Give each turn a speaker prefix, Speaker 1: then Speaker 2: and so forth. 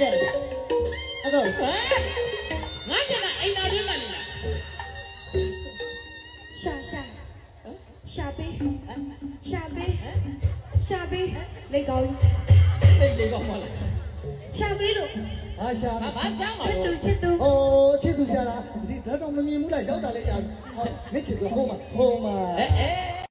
Speaker 1: တဲ့အဲ့တော့
Speaker 2: ဟမ်ငါကျကအိမ်သားရင်းမှနေလား
Speaker 3: ရှာပေးလေကောင်း
Speaker 2: စိတ်လေးကောင်းပါလား
Speaker 3: ရှာပေးလို့
Speaker 1: ဟာရှာ
Speaker 2: ဘာရှာမှာ
Speaker 3: ချစ်
Speaker 2: တော့
Speaker 3: သူ
Speaker 1: ဟိုချစ်သူရှာတာဒီတော့မမြင်ဘူးလားရောက်တာလဲကြာဟောမင်းချစ်သူဟိုမှာ
Speaker 2: အဲ